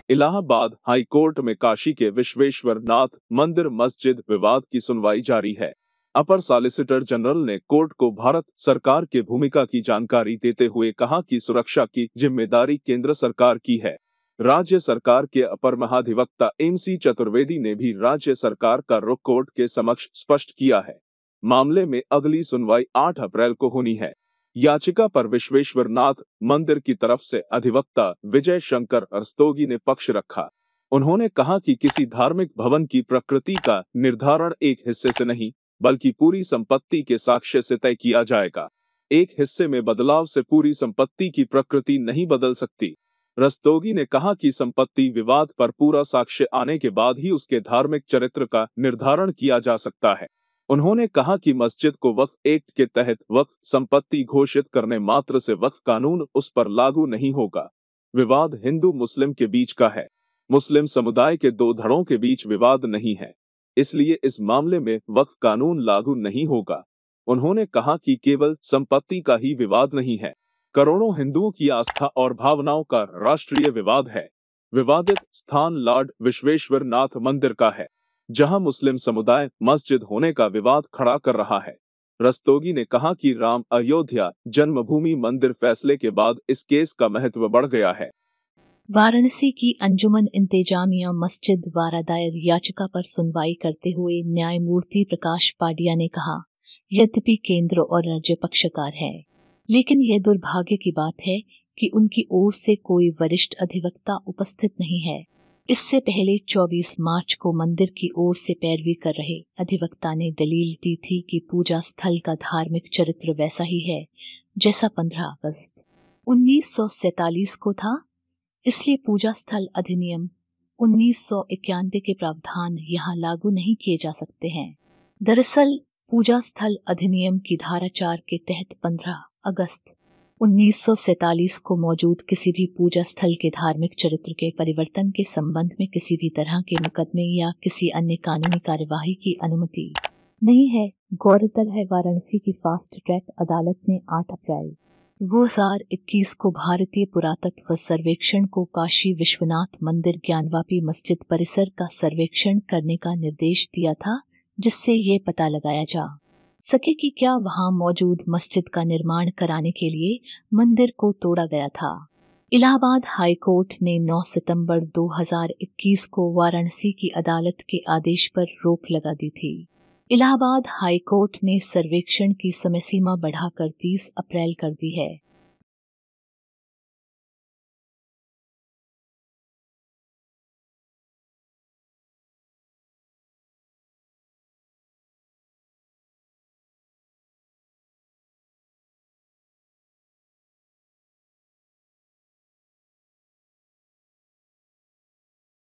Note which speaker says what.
Speaker 1: Allahabad high court में काशी के विश्वेश्वर नाथ मंदिर मस्जिद विवाद की सुनवाई जारी है। अपर सॉलिसिटर जनरल ने कोर्ट को भारत सरकार की भूमिका की जानकारी देते हुए कहा कि सुरक्षा की जिम्मेदारी केंद्र सरकार की है। राज्य सरकार के अपर महाधिवक्ता MC चतुर्वेदी ने भी राज्य सरकार का रुख कोर्ट के समक्ष स्पष्ट किया है। मामले में अगली सुनवाई 8 अप्रैल को होनी है। याचिका पर विश्वेश्वर नाथ मंदिर की तरफ से अधिवक्ता विजय शंकर रस्तोगी ने पक्ष रखा। उन्होंने कहा कि किसी धार्मिक भवन की प्रकृति का निर्धारण एक हिस्से से नहीं, बल्कि पूरी संपत्ति के साक्ष्य से तय किया जाएगा। एक हिस्से में बदलाव से पूरी संपत्ति की प्रकृति नहीं बदल सकती। रस्तोगी ने कहा कि संपत्ति विवाद पर पूरा साक्ष्य आने के बाद ही उसके धार्मिक चरित्र का निर्धारण किया जा सकता है। उन्होंने कहा कि मस्जिद को वक्फ एक्ट के तहत वक्फ संपत्ति घोषित करने मात्र से वक्फ कानून उस पर लागू नहीं होगा। विवाद हिंदू मुस्लिम के बीच का है। मुस्लिम समुदाय के दो धड़ों के बीच विवाद नहीं है, इसलिए इस मामले में वक्फ कानून लागू नहीं होगा। उन्होंने कहा कि केवल संपत्ति का ही विवाद नहीं है, करोड़ों हिंदुओं की आस्था और भावनाओं का राष्ट्रीय विवाद है। विवादित स्थान लॉर्ड विश्वेश्वर नाथ मंदिर का है, जहां मुस्लिम समुदाय मस्जिद होने का विवाद खड़ा कर रहा है। रस्तोगी ने कहा कि राम अयोध्या जन्मभूमि मंदिर फैसले के बाद इस केस का महत्व बढ़ गया है।
Speaker 2: वाराणसी की अंजुमन इंतजामिया मस्जिद द्वारा दायर याचिका पर सुनवाई करते हुए न्यायमूर्ति प्रकाश पाडिया ने कहा, यद्यपि केंद्र और राज्य पक्षकार है, लेकिन यह दुर्भाग्य की बात है कि उनकी ओर से कोई वरिष्ठ अधिवक्ता उपस्थित नहीं है। इससे पहले 24 मार्च को मंदिर की ओर से पैरवी कर रहे अधिवक्ता ने दलील दी थी कि पूजा स्थल का धार्मिक चरित्र वैसा ही है जैसा 15 अगस्त 1947 को था, इसलिए पूजा स्थल अधिनियम 1991 के प्रावधान यहाँ लागू नहीं किए जा सकते हैं। दरअसल पूजा स्थल अधिनियम की धारा 4 के तहत 15 अगस्त 1947 को मौजूद किसी भी पूजा स्थल के धार्मिक चरित्र के परिवर्तन के संबंध में किसी भी तरह के मुकदमे या किसी अन्य कानूनी कार्यवाही की अनुमति नहीं है। गौरतलब है, वाराणसी की फास्ट ट्रैक अदालत ने 8 अप्रैल 2021 को भारतीय पुरातत्व सर्वेक्षण को काशी विश्वनाथ मंदिर ज्ञानवापी मस्जिद परिसर का सर्वेक्षण करने का निर्देश दिया था, जिससे ये पता लगाया जा सके कि क्या वहां मौजूद मस्जिद का निर्माण कराने के लिए मंदिर को तोड़ा गया था। इलाहाबाद हाई कोर्ट ने 9 सितंबर 2021 को वाराणसी की अदालत के आदेश पर रोक लगा दी थी। इलाहाबाद हाई कोर्ट ने सर्वेक्षण की समय सीमा बढ़ाकर 30 अप्रैल कर दी है।